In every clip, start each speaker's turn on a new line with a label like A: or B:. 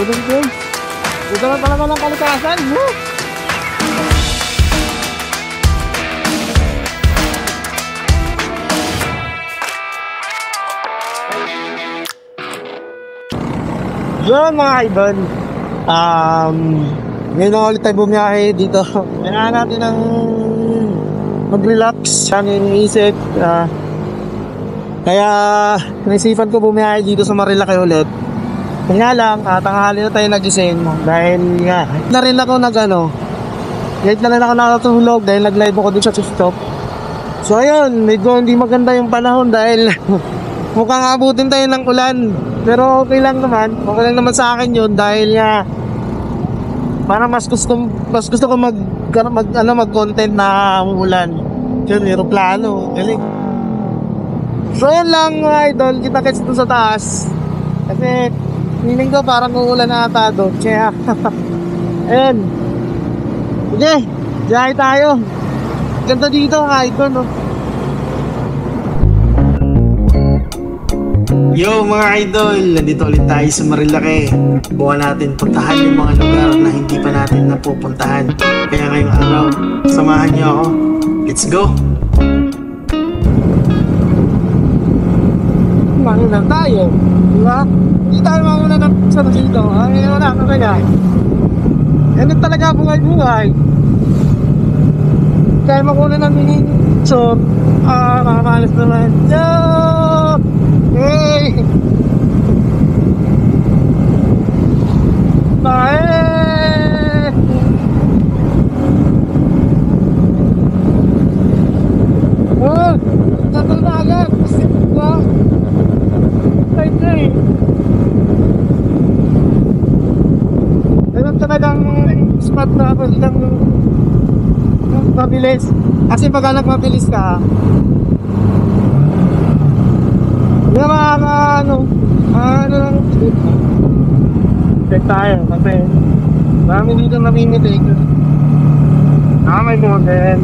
A: Ganun guys. Dito na talaga ng kalikasan. Woo! Yun mga idol. Ngayon na ulit tayo bumiyahe dito. Kailangan natin ng mag-relax. Yan yung iniisip. Kaya naisipan ko bumiyahe dito sa Marilaki ulit. Kaya lang, tanghali na tayo nagising. Dahil nga, na rin ako late na rin ako nakatulog dahil nag-live ako dun sa TikTok. So ayun, medyo hindi maganda yung panahon dahil mukhang abutin tayo ng ulan. Pero okay lang naman sa akin yun dahil nga para mas gusto ko mag-content na umulan. Yun, aeroplano, galing. So yun lang mga idol, kita-kits doon sa taas. Kasi feeling ko parang uulan na ata doon. Kaya ayun. Sige, jay tayo. Ganda dito mga idol, no? Yo mga idol, nandito ulit tayo sa Marilaki. Buwan natin puntahan yung mga lugar na hindi pa natin napupuntahan. Kaya ngayong araw, samahan niyo ako. Let's go! Mauna tayo, diba? Hindi tayo mauna ng sa dito. Ay, wala ka kaya. Yan talaga buhay-buhay. Kaya makuna ng mini. So, makakalas naman. Yo! Hey! Bye! Oh! Tatol na agad! Wow! Right na eh! Ganun talagang spot na ako lang mabilis. Kasi pag nagmabilis ka, hindi na lang check tayo kasi marami dito namimitig. May model.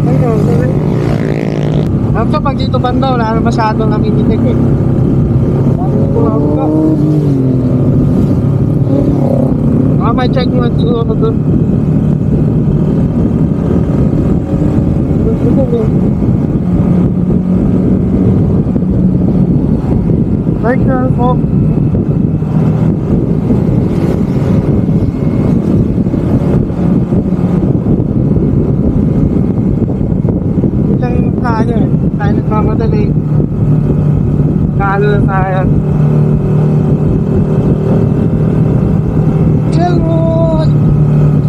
A: Tapos pag dito banda wala na masyadong namimitig eh. May check mo siguro doon. Like po. Isang tayo nagmamadali. Kalo na tayo. Chill mo.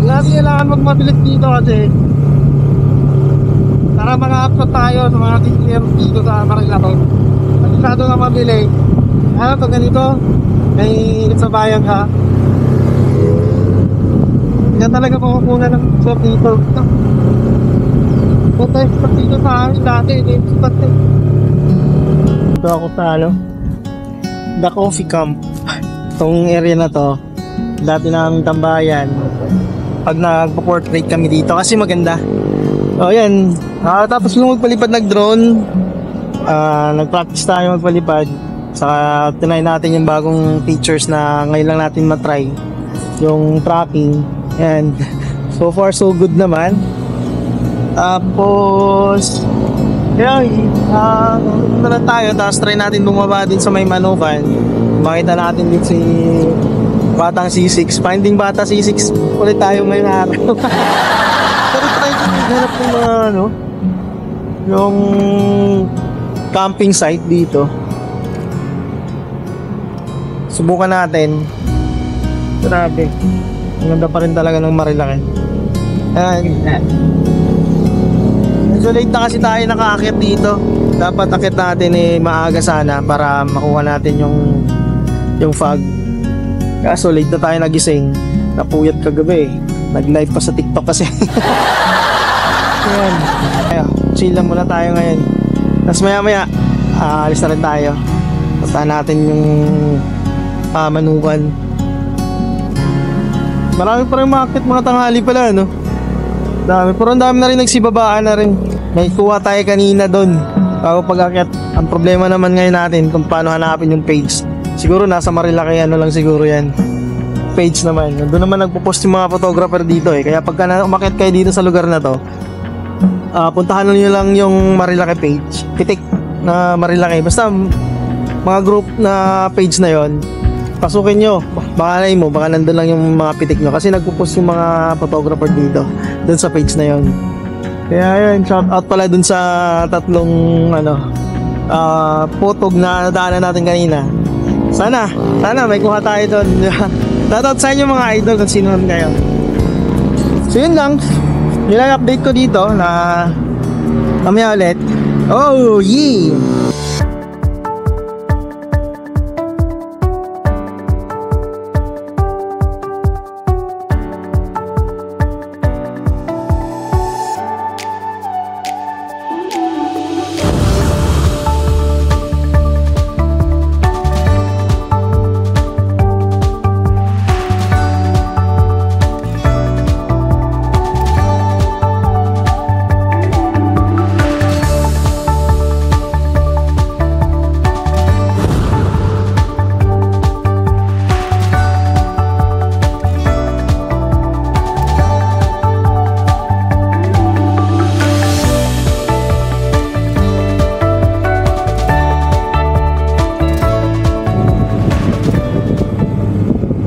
A: Lagi kailangan magmabilis dito kasi para mga-upload tayo sa mga tickers dito sa Marilaki. Masyado na mabili. Pag ganito, may nagsabayan ka. Yan talaga makukunan ng swap dito. Kung tayo swap dito sa amin dati, ito ako sa The Coffee Camp. Itong area na to, dati namin tambayan. Pag nagpo-portrait kami dito, kasi maganda. O yan, tapos nung magpalipad nag-drone, nag-practice tayo magpalipad. Saka tinry natin yung bagong features na ngayon lang natin matry, yung tracking, and so far so good naman. Tapos na tayo, tapos try natin bumaba din sa may Manukan. Makita natin din si Batang C6, finding Bata C6 ulit tayo ngayong araw. Pero try din hanap ng mga yung camping site dito. Subukan natin. Grabe. Ang ganda pa rin talaga ng Marilaki. Medyo late na kasi tayo nakaakyat dito. Dapat akit natin maaga sana para makuha natin yung fog. Kaso late na tayo nagising. Napuyat kagabi. Nag-live pa sa TikTok kasi. Ayan. Chill lang muna tayo ngayon. Tapos maya alis na rin tayo. Puntahan natin yung Manukan. Marami pa rin market mga tanghali pala, no? Dami, pero ang dami na rin nagsibabaan na rin. May kuha tayo kanina doon bago pag-akyat. Ang problema naman ngayon natin kung paano hanapin yung page. Siguro nasa Marilaki lang siguro yan. page naman. Doon naman nagpo-post yung mga photographer dito eh. Kaya pagka umakyat kayo dito sa lugar na to, puntahan nyo lang yung Marilaki page. Pitik na Marilaki. Basta mga group na page na yon, pasukin nyo. Baka nandun lang yung mga pitik nyo. Kasi nagpo-post yung mga photographer dito doon sa page na yon. Kaya yun, shout out pala dun sa tatlong photog na daanan natin kanina. Sana may kuha tayo doon. Shout out sa inyo mga idol kung sino man kayo. So yun lang. Yun lang update ko dito na mamaya ulit. Oh yeah!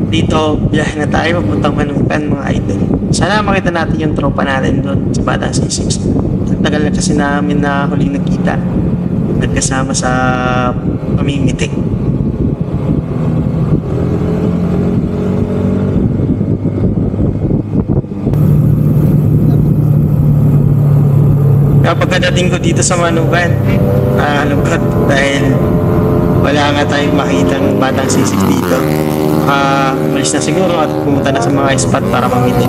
A: Dito, biyahe na tayo papuntang Manukan mga idol. Sana makita natin yung tropa natin doon sa Batang C6. Tagal na kasi namin na huling nagkita. Nagkasama sa pamimitik. Kapag dating ko dito sa Manukan, lungkot dahil wala nga tayong makitang Batang C6 dito. Malis na siguro at pumunta na sa mga spot para mamili.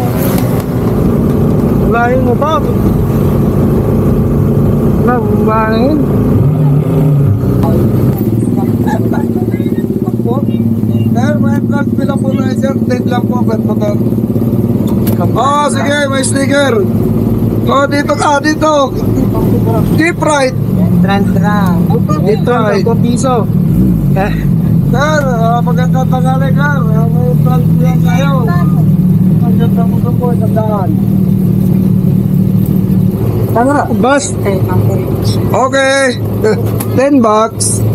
B: Lain mo ba? Lain. Sir, may vlog bilang po na sir. Date lang po. Oh, sige, may sticker. Oh, dito ka, dito. Deep right.
A: Transtra.
B: Dito, 5 piso. Sir, magandang tangali ka. May vlog bilang kayo. Magandang mo po, nandaan. Tama, bus. Okay. 10 bucks.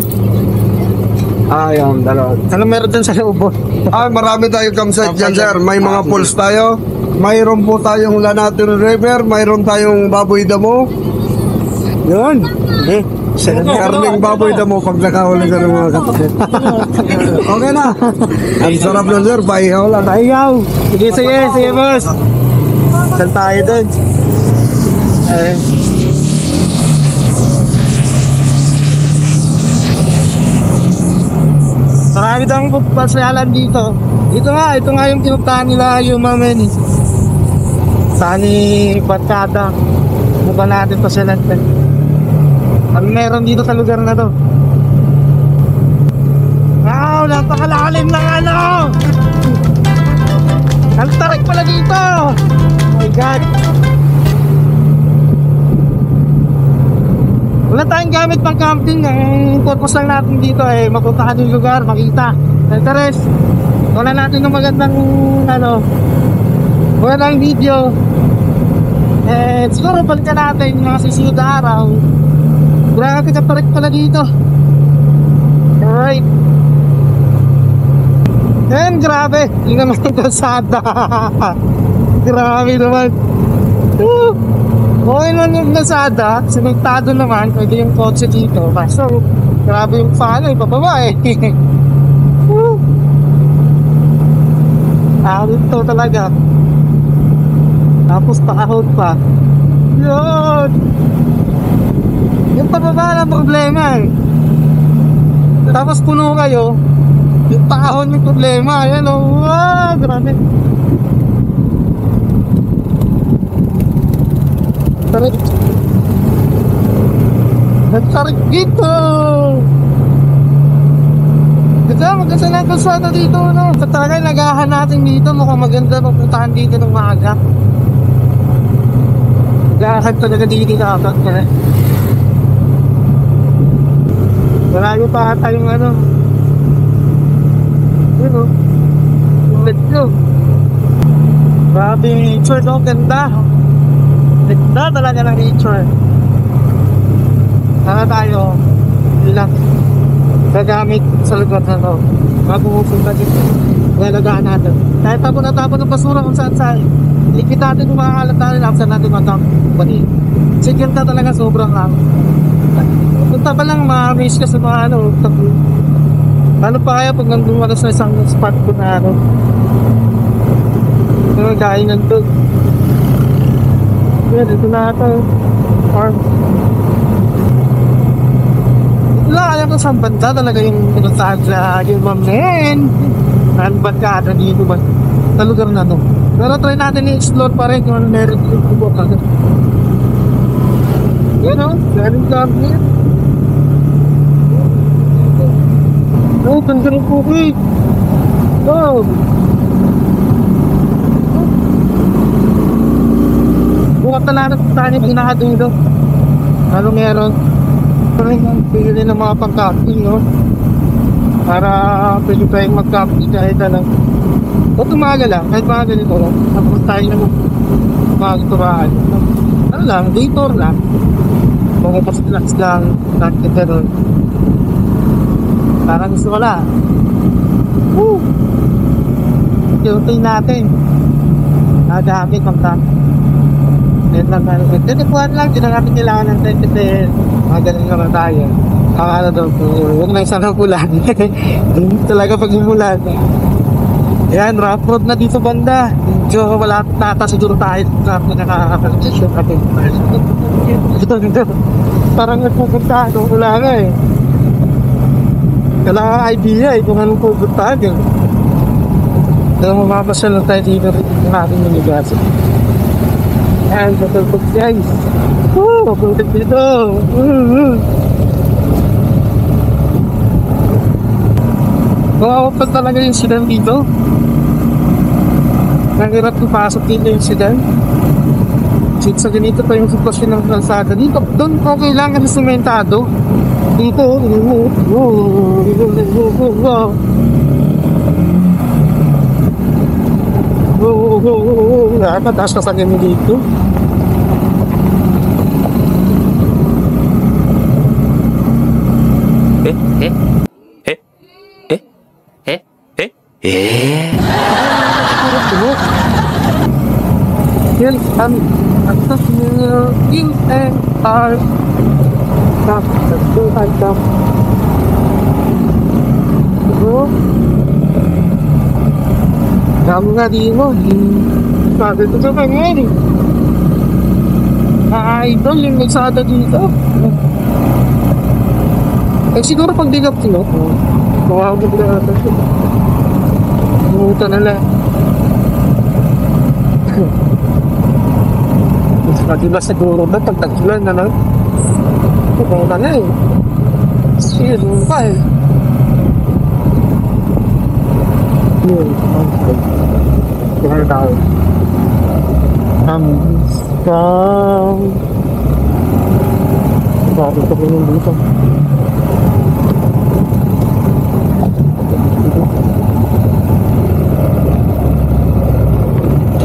B: Ayun, dalawa.
A: Ano meron dun sa loob?
B: Marami tayong campsite dyan, sir. May mga pools tayo. Mayroon po tayong Lanatun River. Mayroon tayong Baboy Damo. Yun. Karning Baboy Damo pag nakahuli ka ng mga kapatid. Okay na. Ang sarap nun, sir. Bayaw lang.
A: Ayaw. Sige, boss. Saan tayo dun? Marami tayong pasyalan dito. Ito nga yung tinuptahan nila yung mamen. Sani Barkada. Mukha natin pasyalan. Ang meron dito sa lugar na to. Wow, napakalalim ng ano! Ang tarik pala dito! Oh my God! Wala tayong gamit pang camping. Ang purpose lang natin dito ay mapuntahan yung lugar, makita. Interes, wala natin ng magandang magandang video. Siguro balikan natin yung mga susunod na araw. Grabe katarik pala dito. Alright. And grabe, yun naman yung kalsada. Grabe naman. Okay naman yung kalsada, simentado naman, pwede yung kotse dito. Kaso, grabe yung paano, ipababa eh. Dito talaga. Tapos paahod pa. Yun. Yung pababa ng problema eh. Tapos puno kayo, yung paahon yung problema. Ayan o, grabe. Tarik dito. Maganda na kalsada dito, no? Sa talaga nagahan natin dito, mukhang maganda mapuntahan dito ng maaga. Nagahan talaga dito dapat na. Marami pa ata yung ano. Yun o. ulit ko. Grabe yung nature daw, ganda. Ganda talaga ng nature. Sana tayo, ilang gagamit sa lugar na to. Mag-uusog na dito. Galagaan natin. Kahit tapon na tapon ng basura kung saan saan. Likit natin kung makakalat natin, saan natin matapon. Kasi ganda talaga sobrang lang. Punta pa lang, ma-amaze ka sa mga ano. Ano pa kaya pag nandun ka sa isang spot ko na ano. Kainan to. Yeah, dito na ito. Farm. Wala, alam ko saan banda talaga yung pinuntahan sa yung mamen. Saan banda dito ba? Sa lugar na to. Pero try natin i-explore pa rin kung ano meron dito. Yan o, galing kami. Oh, ganda ng cookie. Oh. Bukat na lang tayo pinakadulo. Ano meron? Pili ng mga pang-camping, no? Para pwede tayong mag-camping kahit ano. O tumaga lang, kahit mga ganito lang. Tapos tayo na mag-turahan. Ano lang, day tour lang. Mga pas-relax lang, nakikita nun. Parang gusto ko lang. Woo! Tilting natin. Nagamit pang-camping. Then lang tayo. Tinikuhan lang, di na natin kailangan ng tent kasi mga ganun naman tayo. Ano daw po, huwag na isang ulan. Talaga pag umulan. Yan, rough road na dito banda. Medyo wala tata siguro tayo na pinaka-condition natin. Parang nagpupunta, wala nga eh. Kailangan idea eh kung anong pupuntahan yun. Pero mamapasal lang tayo dito rin natin yung lugar. Yan, matulpog guys. Woo! Mabulit dito. Kawawapan talaga yung sedan dito. Nangirap yung pasok dito yung sedan. Sa ganito pa yung sitwasyon ng kalsada. Dito, doon okay lang kasi sementado. Dito, mataas ka sa ganyan dito. Yan, atas nyo, in and are tap, tap, tap. Dami nga di mo, sabi ko sa kanya eh. Idol yung nagsada dito. Eh siguro pag digap sila, mawawag na natin siya. Umuta na lang. Diba siguro ba pag tagsulan na lang? Pupunta na eh. Sige, doon pa eh. Yun, kaya tayo. Bakit ito po yung dito?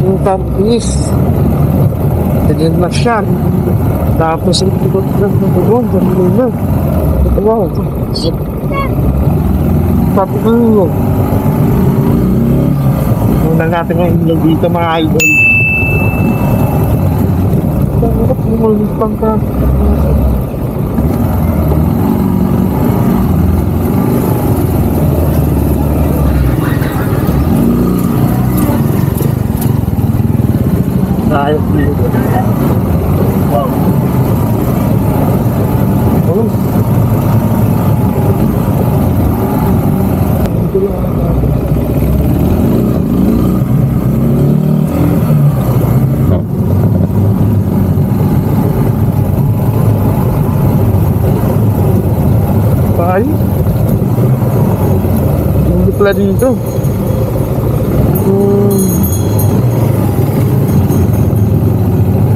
A: Yung tampis. Ganyan na siya. Tapos yung ikot lang ng bubong. Ganyan na. Ito ba? Tapos muna natin ang ilog dito mga idol. Bakit lumulipang ka? Ayos dito. Wow. Oh. Ay. Hindi pala dito.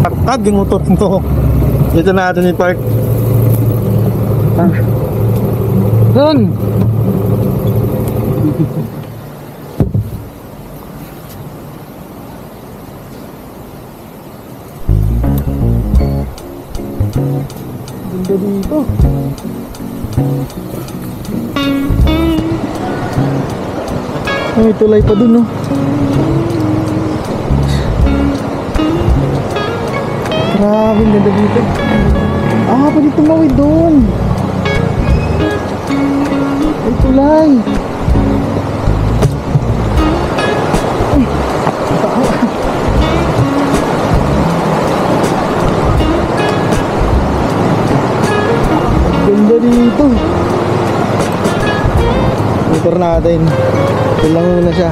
A: Parkad yung motor nito. Dito natin yung park. Doon. Ganda dito. May tulay pa dun, no? Grabe, ang ganda dito. Ah, pwede tumawid doon. May tulay. Ay, tawa. Ganda dito. Motor natin. Ito lang muna siya.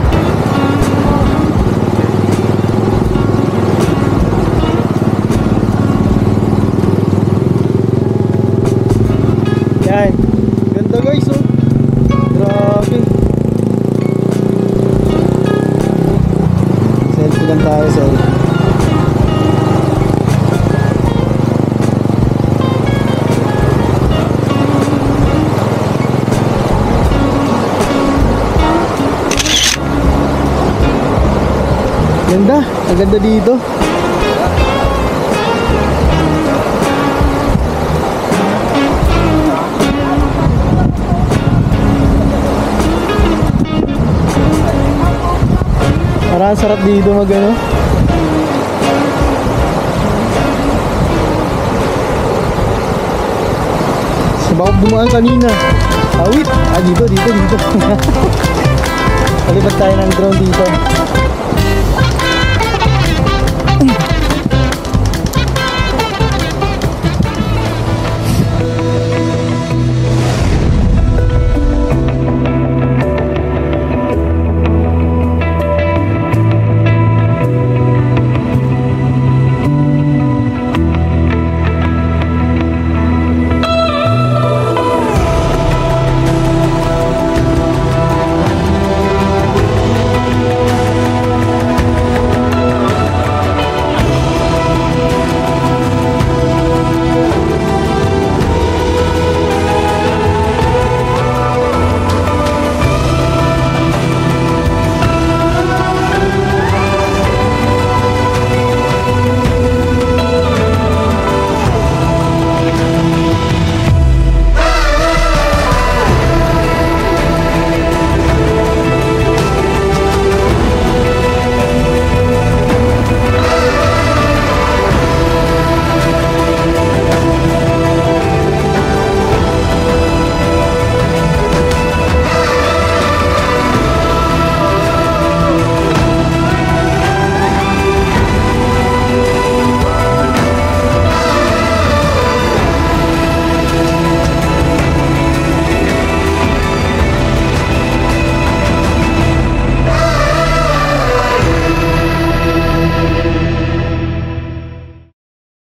A: Yan. Ganda guys, oh. Grabe. Selfie lang tayo, selfie. Ganda, ang ganda dito. Parang sarap dito mag-ano. Sa bawat bumaan kanina. Awit! Ah, dito. Palipat tayo ng drone dito.